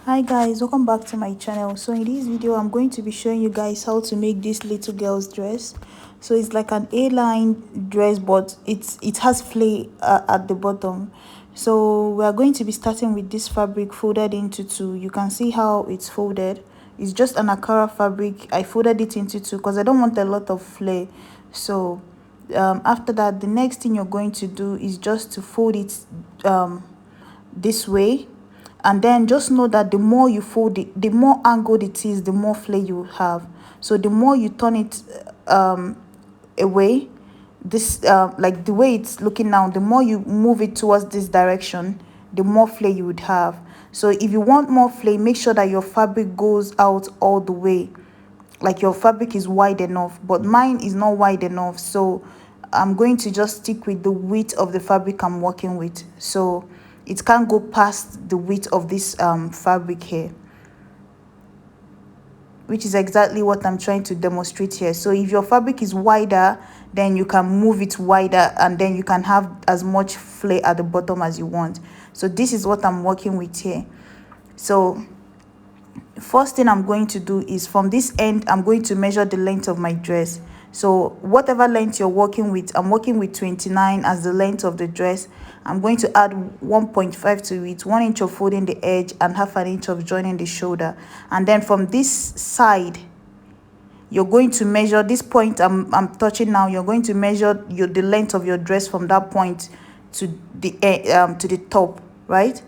Hi guys, welcome back to my channel. So in this video I'm going to be showing you guys how to make this little girl's dress. So it's like an A-line dress, but it has flay at the bottom. So we are going to be starting with this fabric folded into two. You can see how it's folded. It's just an Akara fabric. I folded it into two because I don't want a lot of flay. So after that, the next thing you're going to do is just to fold it this way, and then just know that the more you fold it, the more angled it is, the more flay you have. So the more you turn it away, this like the way it's looking now, the more you move it towards this direction, the more flay you would have. So if you want more flay, make sure that your fabric goes out all the way, like your fabric is wide enough, but mine is not wide enough. So I'm going to just stick with the width of the fabric I'm working with, so it can't go past the width of this fabric here, which is exactly what I'm trying to demonstrate here. So if your fabric is wider, then you can move it wider, and then you can have as much flay at the bottom as you want. So this is what I'm working with here. So first thing I'm going to do is, from this end I'm going to measure the length of my dress. So whatever length you're working with, I'm working with 29 as the length of the dress. I'm going to add 1.5 to it, 1 inch of folding the edge and half an inch of joining the shoulder. And then from this side, you're going to measure this point I'm touching now. You're going to measure the length of your dress from that point to the top, right?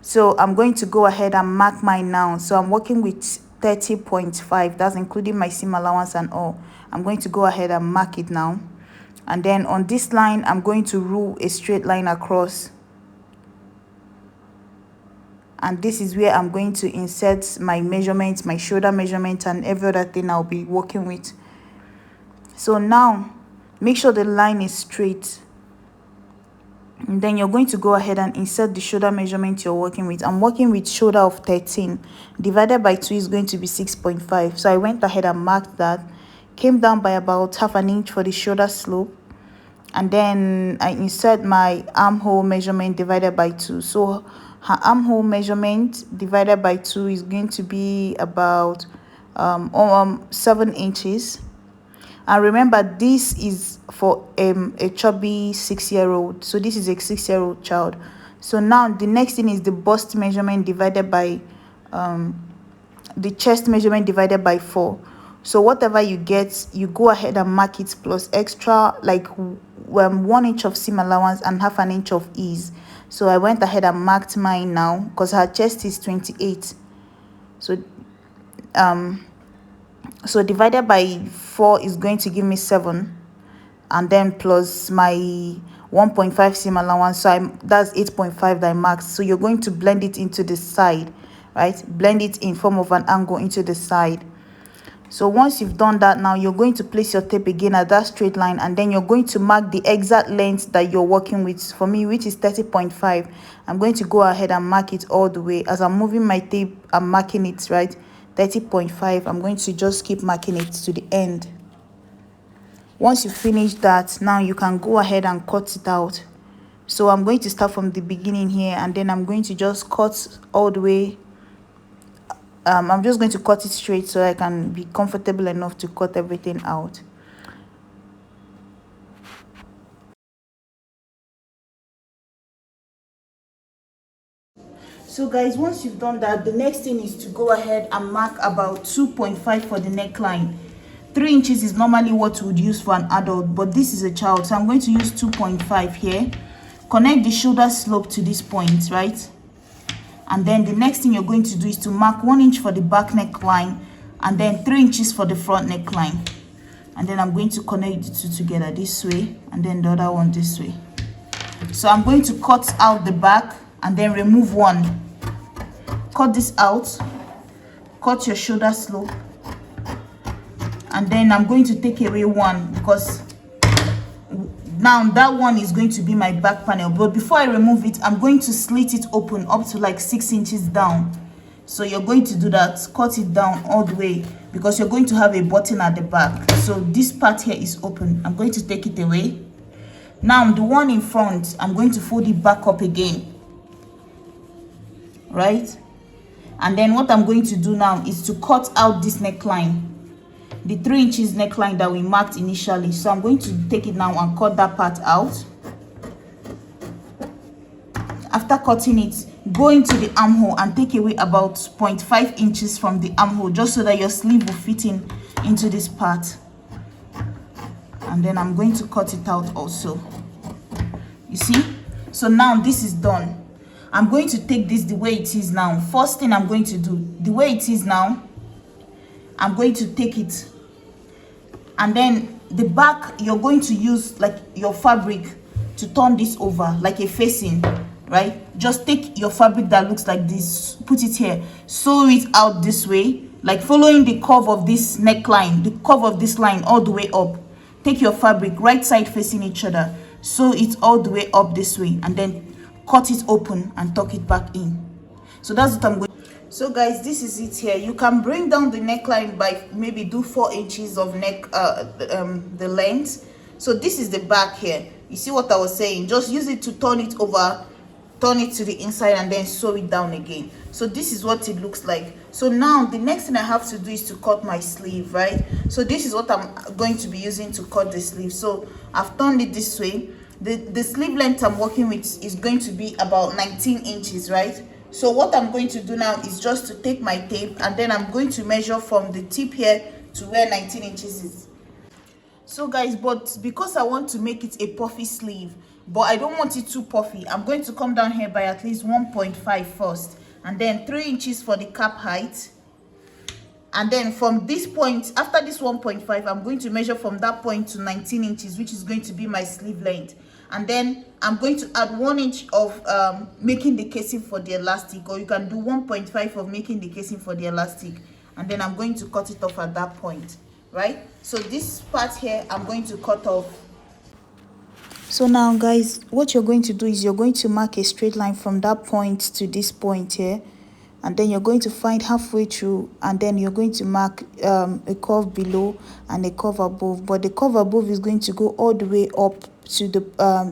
So I'm going to go ahead and mark mine now. So I'm working with 30.5, that's including my seam allowance and all. I'm going to go ahead and mark it now, and then on this line I'm going to rule a straight line across, and this is where I'm going to insert my measurements, my shoulder measurement, and every other thing I'll be working with. So now make sure the line is straight, and then you're going to go ahead and insert the shoulder measurement you're working with. I'm working with shoulder of 13 divided by 2 is going to be 6.5. So I went ahead and marked that, came down by about half an inch for the shoulder slope, and then I insert my armhole measurement divided by 2. So her armhole measurement divided by 2 is going to be about 7 inches. And remember, this is for a chubby 6-year-old. So this is a 6-year-old child. So now the next thing is the bust measurement divided by the chest measurement divided by 4. So whatever you get, you go ahead and mark it plus extra, like 1 inch of seam allowance and half an inch of ease. So I went ahead and marked mine now because her chest is 28. So divided by 4 is going to give me 7, and then plus my 1.5 seam allowance, so that's 8.5 that I marked. So you're going to blend it into the side, right? Blend it in form of an angle into the side. So once you've done that, now you're going to place your tape again at that straight line, and then you're going to mark the exact length that you're working with. For me, which is 30.5, I'm going to go ahead and mark it all the way. As I'm moving my tape, I'm marking it, right? 30.5. I'm going to just keep marking it to the end. Once you finish that, now you can go ahead and cut it out. So I'm going to start from the beginning here, and then I'm going to just cut all the way. I'm just going to cut it straight so I can be comfortable enough to cut everything out. So guys, once you've done that, the next thing is to go ahead and mark about 2.5 for the neckline. 3 inches is normally what we would use for an adult, but this is a child, so I'm going to use 2.5 here. Connect the shoulder slope to this point, right? And then the next thing you're going to do is to mark 1 inch for the back neckline, and then 3 inches for the front neckline. And then I'm going to connect the two together this way, and then the other one this way. So I'm going to cut out the back and then remove one. Cut this out, cut your shoulder slope, and then I'm going to take away one, because now that one is going to be my back panel. But before I remove it, I'm going to slit it open up to like 6 inches down. So you're going to do that, cut it down all the way, because you're going to have a button at the back. So this part here is open. I'm going to take it away. Now the one in front, I'm going to fold it back up again, right? And then what I'm going to do now is to cut out this neckline, the 3 inches neckline that we marked initially. So I'm going to take it now and cut that part out. After cutting it, go into the armhole and take away about 0.5 inches from the armhole, just so that your sleeve will fit in into this part. And then I'm going to cut it out also. You see? So now this is done. I'm going to take this the way it is now. First thing I'm going to do, the way it is now, I'm going to take it, and then the back, you're going to use like your fabric to turn this over like a facing, right? Just take your fabric that looks like this, put it here, sew it out this way, like following the curve of this neckline, the curve of this line all the way up. Take your fabric, right side facing each other, sew it all the way up this way, and then cut it open and tuck it back in. So that's what I'm going. So guys, this is it here. You can bring down the neckline by maybe do 4 inches of neck, the length. So this is the back here. You see what I was saying? Just use it to turn it over, turn it to the inside, and then sew it down again. So this is what it looks like. So now the next thing I have to do is to cut my sleeve, right? So this is what I'm going to be using to cut the sleeve. So I've turned it this way. The sleeve length I'm working with is going to be about 19 inches, right? So what I'm going to do now is just to take my tape, and then I'm going to measure from the tip here to where 19 inches is. So guys, but because I want to make it a puffy sleeve, but I don't want it too puffy, I'm going to come down here by at least 1.5 first, and then 3 inches for the cap height. And then from this point, after this 1.5, I'm going to measure from that point to 19 inches, which is going to be my sleeve length. And then I'm going to add 1 inch of making the casing for the elastic, or you can do 1.5 of making the casing for the elastic. And then I'm going to cut it off at that point, right? So this part here, I'm going to cut off. So now guys, what you're going to do is you're going to mark a straight line from that point to this point here. And then you're going to find halfway through, and then you're going to mark a curve below and a curve above. But the curve above is going to go all the way up to the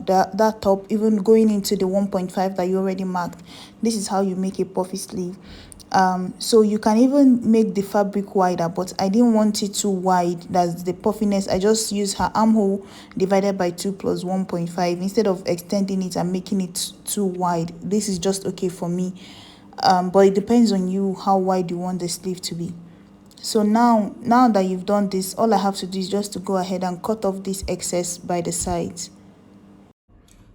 that top, even going into the 1.5 that you already marked. This is how you make a puffy sleeve. So you can even make the fabric wider, but I didn't want it too wide. That's the puffiness. I just used her armhole divided by 2 plus 1.5 instead of extending it and making it too wide. This is just okay for me. But it depends on you how wide you want the sleeve to be. So now that you've done this, all I have to do is just to go ahead and cut off this excess by the sides.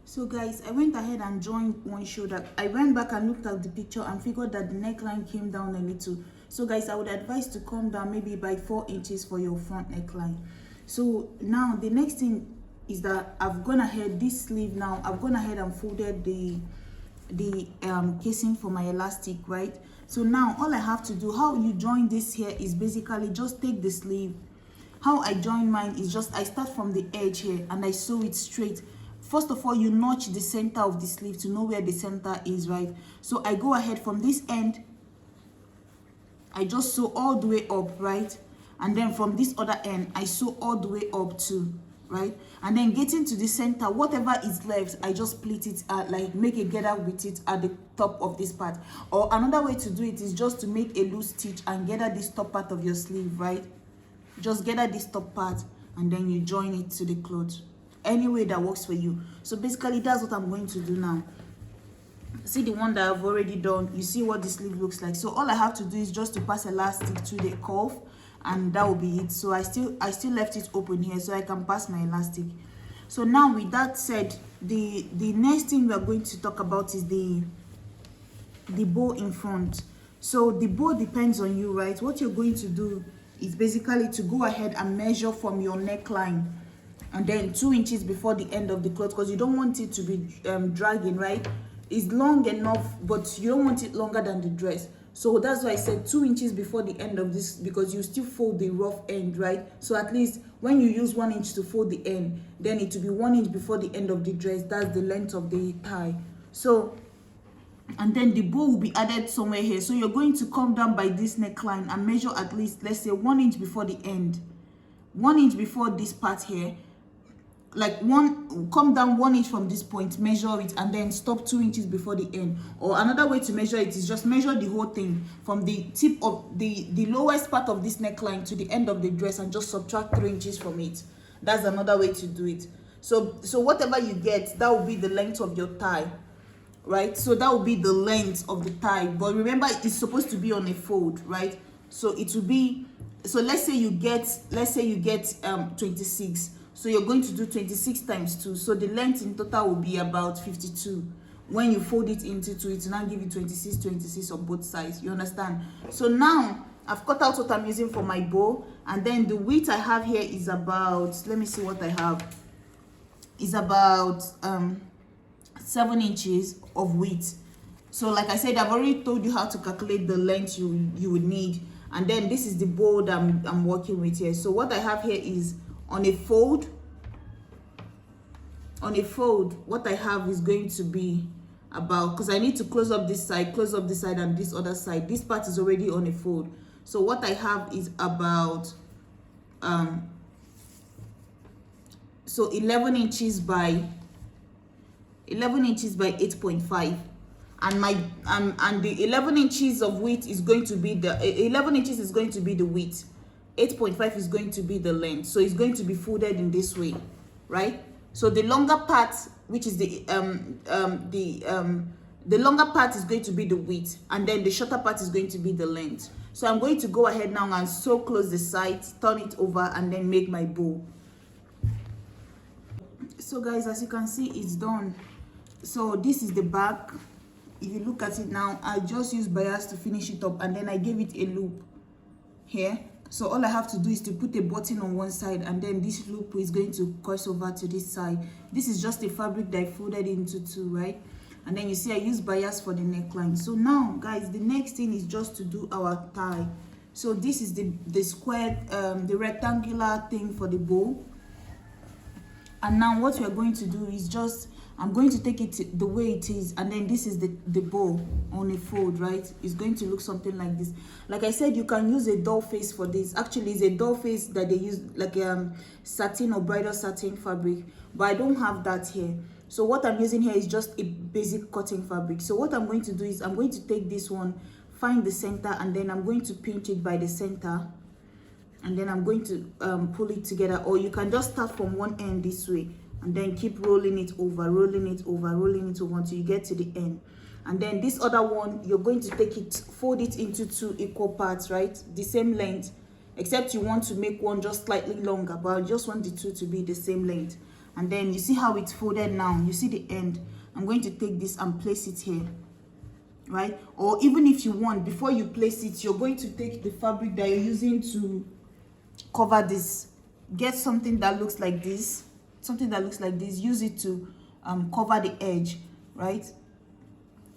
So guys, I went ahead and joined one shoulder. I went back and looked at the picture and figured that the neckline came down a little. So guys, I would advise to come down maybe by 4 inches for your front neckline. So now the next thing is that I've gone ahead, this sleeve now, I've gone ahead and folded the casing for my elastic, right? So now all I have to do, how you join this here, is basically just take the sleeve. How I join mine is just I start from the edge here and I sew it straight. First of all, you notch the center of the sleeve to know where the center is, right? So I go ahead from this end, I just sew all the way up, right? And then from this other end, I sew all the way up too, right? And then getting to the center, whatever is left, I just split it, like make a gather with it at the top of this part. Or another way to do it is just to make a loose stitch and gather this top part of your sleeve, right? Just gather this top part and then you join it to the cloth. Any way that works for you. So basically that's what I'm going to do now. See the one that I've already done, you see what the sleeve looks like. So all I have to do is just to pass elastic to the curve, and that will be it. So I still left it open here so I can pass my elastic. So now with that said, the next thing we are going to talk about is the bow in front. So the bow depends on you, right? What you're going to do is basically to go ahead and measure from your neckline and then 2 inches before the end of the cloth, because you don't want it to be dragging, right? It's long enough, but you don't want it longer than the dress. So that's why I said 2 inches before the end of this, because you still fold the rough end, right? So at least when you use 1 inch to fold the end, then it will be 1 inch before the end of the dress. That's the length of the thigh. So, and then the bow will be added somewhere here. So you're going to come down by this neckline and measure at least, let's say 1 inch before the end. 1 inch before this part here. like come down 1 inch from this point, measure it, and then stop 2 inches before the end. Or another way to measure it is just measure the whole thing from the tip of the lowest part of this neckline to the end of the dress, and just subtract 3 inches from it. That's another way to do it. So whatever you get, that will be the length of your thigh, right? So that will be the length of the thigh. But remember, it's supposed to be on a fold, right? So it will be, so let's say you get 26. So you're going to do 26 times 2. So the length in total will be about 52. When you fold it into 2, it will now give you 26 on both sides. You understand? So now I've cut out what I'm using for my bow, and then the width I have here is about, let me see what I have, is about 7 inches of width. So like I said, I've already told you how to calculate the length you would need. And then this is the bow that I'm working with here. So what I have here is on a fold, what I have is going to be about, because I need to close up this side, and this other side. This part is already on a fold. So what I have is about so 11 inches by 8.5. And my and the 11 inches of width is going to be the 11 inches is going to be the width. 8.5 is going to be the length. So it's going to be folded in this way, right? So the longer part, which is the longer part, is going to be the width, and then the shorter part is going to be the length. So I'm going to go ahead now and sew close the sides, turn it over, and then make my bow. So guys, as you can see, it's done. So this is the back. If you look at it now, I just used bias to finish it up, and then I gave it a loop here. So all I have to do is to put a button on one side, and then this loop is going to cross over to this side. This is just a fabric that I folded into 2, right? And then you see I use bias for the neckline. So now guys, the next thing is just to do our tie. So this is the square, the rectangular thing for the bow. And now what we are going to do is just, I'm going to take it the way it is, and then this is the bow on a fold, right? It's going to look something like this. Like I said, you can use a doll face for this. Actually, it's a doll face that they use, like satin or bridal satin fabric, but I don't have that here. So what I'm using here is just a basic cotton fabric. So what I'm going to do is I'm going to take this one, find the center, and then I'm going to pinch it by the center, and then I'm going to pull it together. Or you can just start from one end this way, and then keep rolling it over until you get to the end. And then this other one, you're going to take it, fold it into 2 equal parts, right? The same length, except you want to make one just slightly longer, but I just want the 2 to be the same length. And then you see how it's folded now. You see the end. I'm going to take this and place it here, right? Or even if you want, before you place it, you're going to take the fabric that you're using to cover this. Get something that looks like this. Use it to cover the edge, right?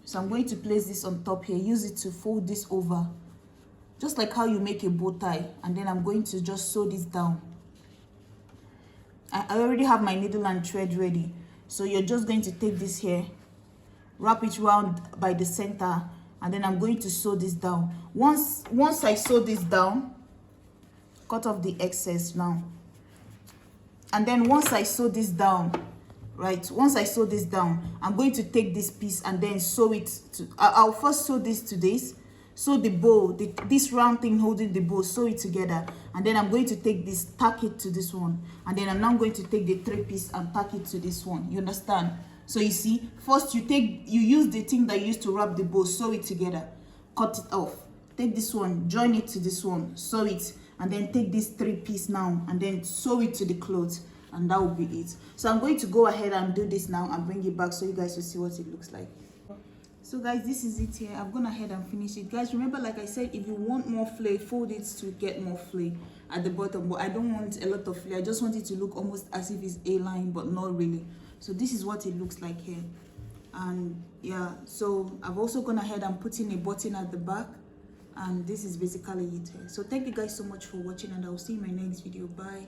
So I'm going to place this on top here. Use it to fold this over, just like how you make a bow tie. And then I'm going to just sew this down. I already have my needle and thread ready. So you're just going to take this here, wrap it around by the center, and then I'm going to sew this down. Once I sew this down, cut off the excess now. And then once I sew this down, right, I'm going to take this piece and then sew it to, I'll first sew this to this, sew the bow, this round thing holding the bow, sew it together. And then I'm going to take this, tack it to this one. And then I'm now going to take the 3 piece and tack it to this one. You understand? So you see, first you use the thing that you used to wrap the bow, sew it together, cut it off. Take this one, join it to this one, sew it, and then take this 3 piece now and then sew it to the clothes, and that will be it. So I'm going to go ahead and do this now and bring it back so you guys will see what it looks like. So guys, this is it here. I've gone ahead and finished it. Guys, remember, like I said, if you want more flare, fold it to get more flare at the bottom, but I don't want a lot of flare. I just want it to look almost as if it's A-line, but not really. So this is what it looks like here. And yeah, so I've also gone ahead and put in a button at the back, and this is basically it here. So thank you guys so much for watching, and I'll see you in my next video. Bye.